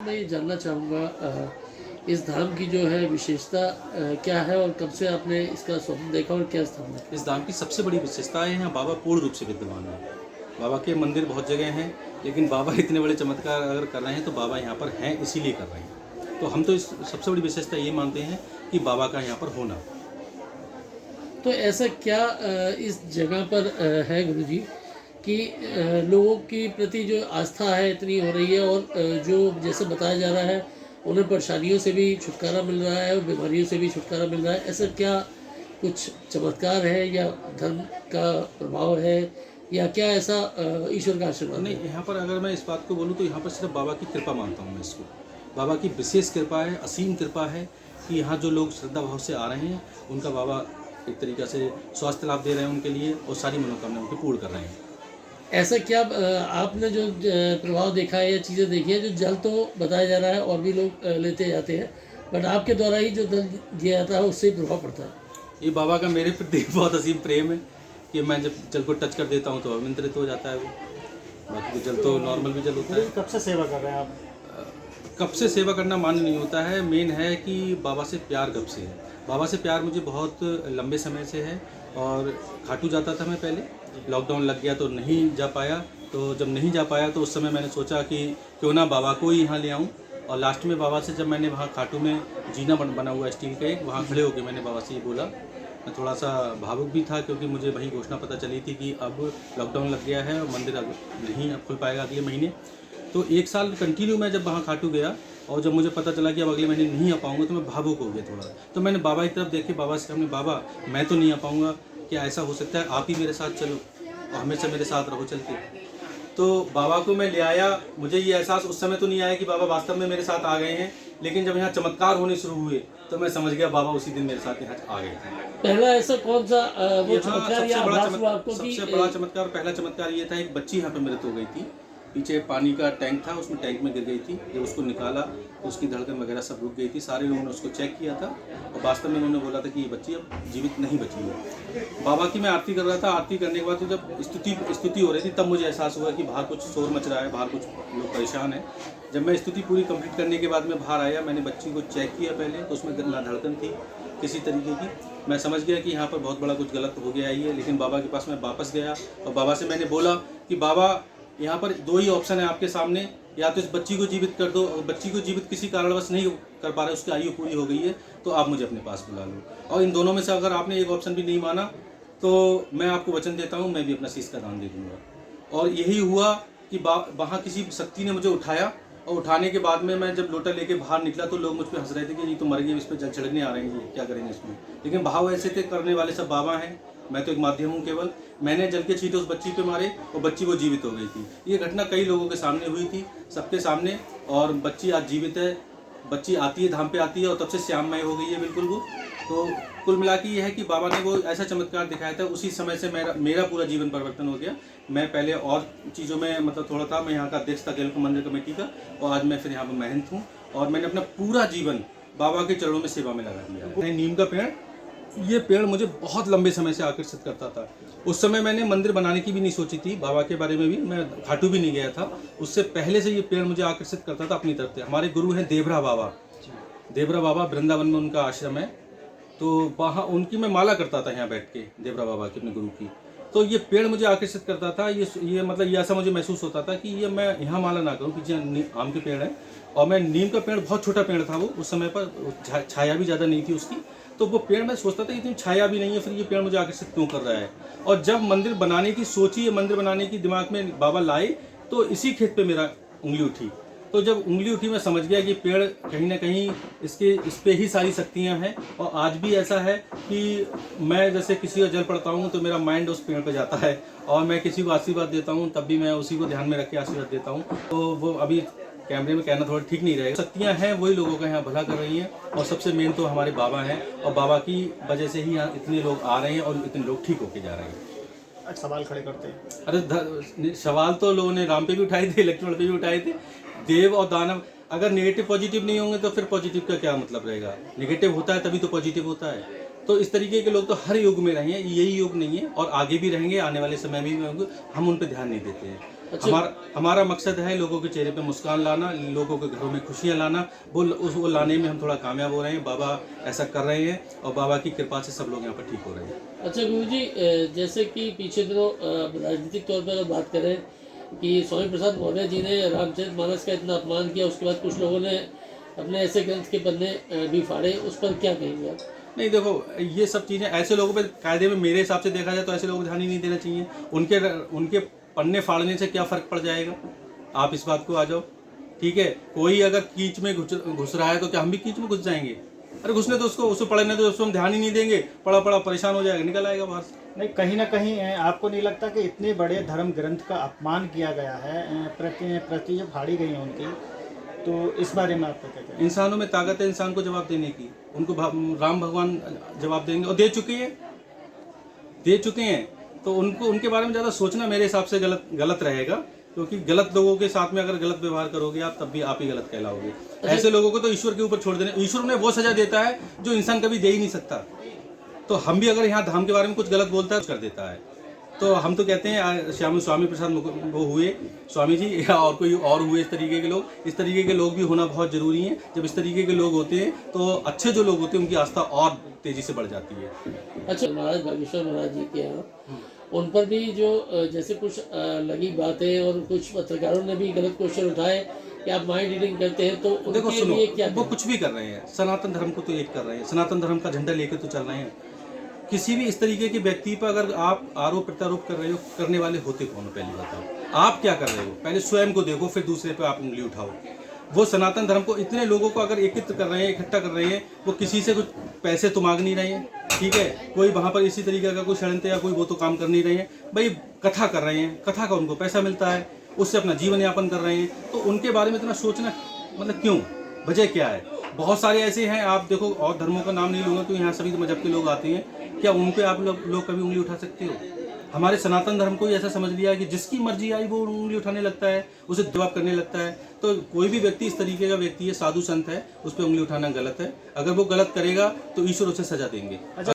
मैं ये जानना चाहूँगा इस धाम की जो है विशेषता क्या है और कब से आपने इसका स्वप्न देखा और क्या स्थान है? इस धाम की सबसे बड़ी विशेषता है यहाँ बाबा पूर्ण रूप से विद्यमान है। बाबा के मंदिर बहुत जगह हैं, लेकिन बाबा इतने बड़े चमत्कार अगर कर रहे हैं तो बाबा यहाँ पर हैं इसीलिए कर रहे हैं। तो हम तो इस सबसे बड़ी विशेषता ये मानते हैं कि बाबा का यहाँ पर होना। तो ऐसा क्या इस जगह पर है गुरुजी कि लोगों की प्रति जो आस्था है इतनी हो रही है और जो जैसे बताया जा रहा है उन्हें परेशानियों से भी छुटकारा मिल रहा है और बीमारियों से भी छुटकारा मिल रहा है। ऐसा क्या कुछ चमत्कार है या धर्म का प्रभाव है या क्या ऐसा ईश्वर का आशीर्वाद नहीं, है? यहाँ पर अगर मैं इस बात को बोलूँ तो यहाँ पर सिर्फ बाबा की कृपा मानता हूँ मैं इसको। बाबा की विशेष कृपा है, असीम कृपा है कि यहाँ जो लोग श्रद्धा भाव से आ रहे हैं उनका बाबा एक तरीक़ा से स्वास्थ्य लाभ दे रहे हैं उनके लिए और सारी मनोकामनाएं उनकी पूर्ण कर रहे हैं। ऐसा क्या आपने जो प्रभाव देखा है या चीज़ें देखी है जो जल तो बताया जा रहा है और भी लोग लेते जाते हैं बट आपके द्वारा ही जो जल दिया जाता है उससे ही प्रभाव पड़ता है? ये बाबा का मेरे प्रति बहुत असीम प्रेम है कि मैं जब जल को टच कर देता हूँ तो अभिमंत्रित हो जाता है वो। बाकी तो जल तो नॉर्मल भी जल होता है। कब से सेवा कर रहे हैं आप? कब से सेवा करना मान्य नहीं होता है, मेन है कि बाबा से प्यार कब से है। बाबा से प्यार मुझे बहुत लंबे समय से है और खाटू जाता था मैं पहले, लॉकडाउन लग गया तो नहीं जा पाया। तो जब नहीं जा पाया तो उस समय मैंने सोचा कि क्यों ना बाबा को ही यहाँ ले आऊँ। और लास्ट में बाबा से जब मैंने वहाँ खाटू में जीना बना हुआ स्टील का एक, वहाँ खड़े होकर मैंने बाबा से ये बोला। मैं थोड़ा सा भावुक भी था क्योंकि मुझे वही घोषणा पता चली थी कि अब लॉकडाउन लग गया है और मंदिर अब नहीं अब खुल पाएगा अगले महीने। तो एक साल कंटिन्यू मैं जब वहाँ खाटू गया और जब मुझे पता चला कि अब अगले महीने नहीं आ पाऊँगा तो मैं भावुक हो गया थोड़ा। तो मैंने बाबा की तरफ देखे, बाबा से हमने बाबा मैं तो नहीं आ पाऊँगा, क्या ऐसा हो सकता है? आप ही मेरे साथ चलो और हमेशा मेरे साथ रहो चल के। तो बाबा को मैं ले आया। मुझे ये एहसास उस समय तो नहीं आया कि बाबा वास्तव में मेरे साथ आ गए हैं, लेकिन जब यहाँ चमत्कार होने शुरू हुए तो मैं समझ गया बाबा उसी दिन मेरे साथ यहाँ आ गए थे। पहला ऐसा कौन सा वो यहाँ चमत्कार या आभास हुआ आपको कि सबसे बड़ा चमत्कार, पहला चमत्कार ये था, एक बच्ची यहाँ पे मृत हो गई थी। पीछे पानी का टैंक था, उसमें टैंक में गिर गई थी। जब उसको निकाला तो उसकी धड़कन वगैरह सब रुक गई थी। सारे लोगों ने उसको चेक किया था और वास्तव में उन्होंने बोला था कि ये बच्ची अब जीवित नहीं बची है। बाबा की मैं आरती कर रहा था। आरती करने के बाद तो जब स्तुति हो रही थी तब मुझे एहसास हुआ कि बाहर कुछ शोर मच रहा है, बाहर कुछ लोग परेशान हैं। जब मैं स्तुति पूरी कंप्लीट करने के बाद में बाहर आया, मैंने बच्ची को चेक किया पहले तो उसमें ना धड़कन थी किसी तरीके की। मैं समझ गया कि यहाँ पर बहुत बड़ा कुछ गलत हो गया है। लेकिन बाबा के पास मैं वापस गया और बाबा से मैंने बोला कि बाबा यहाँ पर दो ही ऑप्शन है आपके सामने, या तो इस बच्ची को जीवित कर दो, और बच्ची को जीवित किसी कारणवश नहीं कर पा रहे, उसकी आयु पूरी हो गई है, तो आप मुझे अपने पास बुला लो। और इन दोनों में से अगर आपने एक ऑप्शन भी नहीं माना तो मैं आपको वचन देता हूँ मैं भी अपना शीश का दान दे दूँगा। और यही हुआ कि वहाँ किसी शक्ति ने मुझे उठाया और उठाने के बाद में मैं जब लोटा लेके बाहर निकला तो लोग मुझ पर हंस रहे थे कि ये तो मर गए, इस पर जल छिड़कने आ रहे हैं, ये क्या करेंगे इसमें। लेकिन भाव ऐसे थे, करने वाले सब बाबा हैं, मैं तो एक माध्यम हूँ केवल। मैंने जल के छींटे उस बच्ची पे मारे और बच्ची वो जीवित हो गई थी। ये घटना कई लोगों के सामने हुई थी, सबके सामने, और बच्ची आज जीवित है। बच्ची आती है, धाम पे आती है और तब से श्याममय हो गई है बिल्कुल वो। तो कुल मिला के ये है कि बाबा ने वो ऐसा चमत्कार दिखाया था, उसी समय से मेरा पूरा जीवन परिवर्तन हो गया। मैं पहले और चीज़ों में मतलब थोड़ा था, मैं यहाँ का अध्यक्ष था केलको मंदिर कमेटी का, और आज मैं फिर यहाँ पर महंत हूँ। और मैंने अपना पूरा जीवन बाबा के चरणों में सेवा में लगा दिया। नीम का पेड़, ये पेड़ मुझे बहुत लंबे समय से आकर्षित करता था। उस समय मैंने मंदिर बनाने की भी नहीं सोची थी, बाबा के बारे में भी मैं खाटू भी नहीं गया था। उससे पहले से ये पेड़ मुझे आकर्षित करता था अपनी तरफ से। हमारे गुरु हैं देवरा बाबा, देवरा बाबा वृंदावन में उनका आश्रम है, तो वहाँ उनकी मैं माला करता था यहाँ बैठ के, देवरा बाबा की, अपने गुरु की। तो ये पेड़ मुझे आकर्षित करता था। ये मतलब ये ऐसा मुझे महसूस होता था कि ये मैं यहाँ माला ना करूँ, पीछे आम के पेड़ है और मैं नीम का पेड़, बहुत छोटा पेड़ था वो उस समय पर, छाया भी ज़्यादा नहीं थी उसकी। तो वो पेड़ मैं सोचता था इतनी छाया भी नहीं है, फिर ये पेड़ मुझे आकर्षित क्यों कर रहा है। और जब मंदिर बनाने की सोची, ये मंदिर बनाने की दिमाग में बाबा लाए, तो इसी खेत पे मेरा उंगली उठी। तो जब उंगली उठी मैं समझ गया कि पेड़ कहीं ना कहीं इस पे ही सारी शक्तियाँ हैं। और आज भी ऐसा है कि मैं जैसे किसी का जल पड़ता हूँ तो मेरा माइंड उस पेड़ पे जाता है, और मैं किसी को आशीर्वाद देता हूँ तब भी मैं उसी को ध्यान में रख के आशीर्वाद देता हूँ। तो वो अभी कैमरे में कहना थोड़ा ठीक नहीं रहेगा। शक्तियाँ हैं, वही लोगों का यहाँ भला कर रही हैं, और सबसे मेन तो हमारे बाबा हैं, और बाबा की वजह से ही यहाँ इतने लोग आ रहे हैं और इतने लोग ठीक होके जा रहे हैं। सवाल खड़े करते हैं। अरे सवाल तो लोगों ने राम पे भी उठाए थे, इलेक्ट्रॉन पे भी उठाए थे। देव और दानव, अगर नेगेटिव पॉजिटिव नहीं होंगे तो फिर पॉजिटिव का क्या मतलब रहेगा। नेगेटिव होता है तभी तो पॉजिटिव होता है। तो इस तरीके के लोग तो हर युग में रहे हैं, यही युग नहीं है और आगे भी रहेंगे, आने वाले समय में भी होंगे। हम उन पर ध्यान नहीं देते हैं। अच्छा। हमारा मकसद है लोगों के चेहरे पे मुस्कान लाना, लोगों के घरों में खुशियाँ लाना। वो लाने में हम थोड़ा कामयाब हो रहे हैं। बाबा ऐसा कर रहे हैं और बाबा की कृपा से सब लोग यहाँ पर ठीक हो रहे हैं। अच्छा गुरुजी, जैसे कि पीछे दिनों राजनीतिक तौर पर अगर बात करें कि स्वामी प्रसाद मौर्य जी ने रामचरितमानस का इतना अपमान किया, उसके बाद कुछ लोगों ने अपने ऐसे ग्रंथ के पन्ने भी फाड़े, उस पर क्या कहेंगे आप? नहीं देखो, ये सब चीज़ें ऐसे लोगों पे कायदे में मेरे हिसाब से देखा जाए तो ऐसे लोगों को ध्यान ही नहीं देना चाहिए। उनके पन्ने फाड़ने से क्या फ़र्क पड़ जाएगा? आप इस बात को आ जाओ, ठीक है। कोई अगर कीच में घुस रहा है तो क्या हम भी कीच में घुस जाएंगे? अरे घुसने तो उसको पढ़ने तो उसको हम ध्यान ही नहीं देंगे, पढ़ा पढ़ा परेशान हो जाएगा, निकल आएगा बाहर से। नहीं, कहीं ना कहीं आपको नहीं लगता कि इतने बड़े धर्म ग्रंथ का अपमान किया गया है, प्रति जो फाड़ी गई है उनकी, तो इस बारे में आपका क्या कहना है? इंसानों में ताकत है इंसान को जवाब देने की। उनको राम भगवान जवाब देंगे और दे चुके हैं। तो उनको उनके बारे में ज़्यादा सोचना मेरे हिसाब से गलत रहेगा, क्योंकि गलत लोगों के साथ में अगर गलत व्यवहार करोगे आप, तब भी आप ही गलत कहलाओगे। ऐसे लोगों को तो ईश्वर के ऊपर छोड़ देना। ईश्वर उन्हें वो सजा देता है जो इंसान कभी दे ही नहीं सकता। तो हम भी अगर यहाँ धाम के बारे में कुछ गलत बोलता है कर देता है। तो हम तो कहते हैं स्वामी प्रसाद वो हुए स्वामी जी या और कोई और हुए इस तरीके के लोग। इस तरीके के लोग भी होना बहुत ज़रूरी है। जब इस तरीके के लोग होते हैं तो अच्छे जो लोग होते हैं उनकी आस्था और तेज़ी से बढ़ जाती है। अच्छा, महाराज बागेश्वर महाराज जी के यहाँ उन पर भी जो जैसे कुछ लगी बातें और कुछ पत्रकारों ने भी गलत क्वेश्चन उठाए कि आप माइंड रीडिंग करते हैं, तो देखो उनके सुनो, लिए क्या वो कुछ भी कर रहे हैं, सनातन धर्म को तो एक कर रहे हैं, सनातन धर्म का झंडा लेकर तो चल रहे हैं। किसी भी इस तरीके के व्यक्ति पर अगर आप आरोप प्रत्यारोप कर रहे हो, करने वाले होते कौन हो? पहली बताओ, आप क्या कर रहे हो? पहले स्वयं को देखो, फिर दूसरे पे आप उंगली उठाओ। वो सनातन धर्म को इतने लोगों को अगर एकत्र कर रहे हैं, इकट्ठा कर रहे हैं, वो किसी से कुछ पैसे तो मांग नहीं रहे हैं, ठीक है। कोई वहाँ पर इसी तरीके का कोई षड्यंत्र या कोई वो तो काम कर नहीं रहे हैं। भाई कथा कर रहे हैं, कथा का उनको पैसा मिलता है, उससे अपना जीवन यापन कर रहे हैं। तो उनके बारे में इतना सोचना मतलब क्यों? वजह क्या है? बहुत सारे ऐसे हैं, आप देखो, और धर्मों का नाम नहीं लूँगा तो यहाँ सभी मजहब के लोग आते हैं। क्या उन पे आप लोग कभी उंगली उठा सकते हो? हमारे सनातन धर्म को ही ऐसा समझ लिया है कि जिसकी मर्जी आई वो उंगली उठाने लगता है, उसे जवाब करने लगता है। तो कोई भी व्यक्ति इस तरीके का व्यक्ति है, साधु संत है, उस पर उंगली उठाना गलत है। अगर वो गलत करेगा तो ईश्वर उसे सजा देंगे।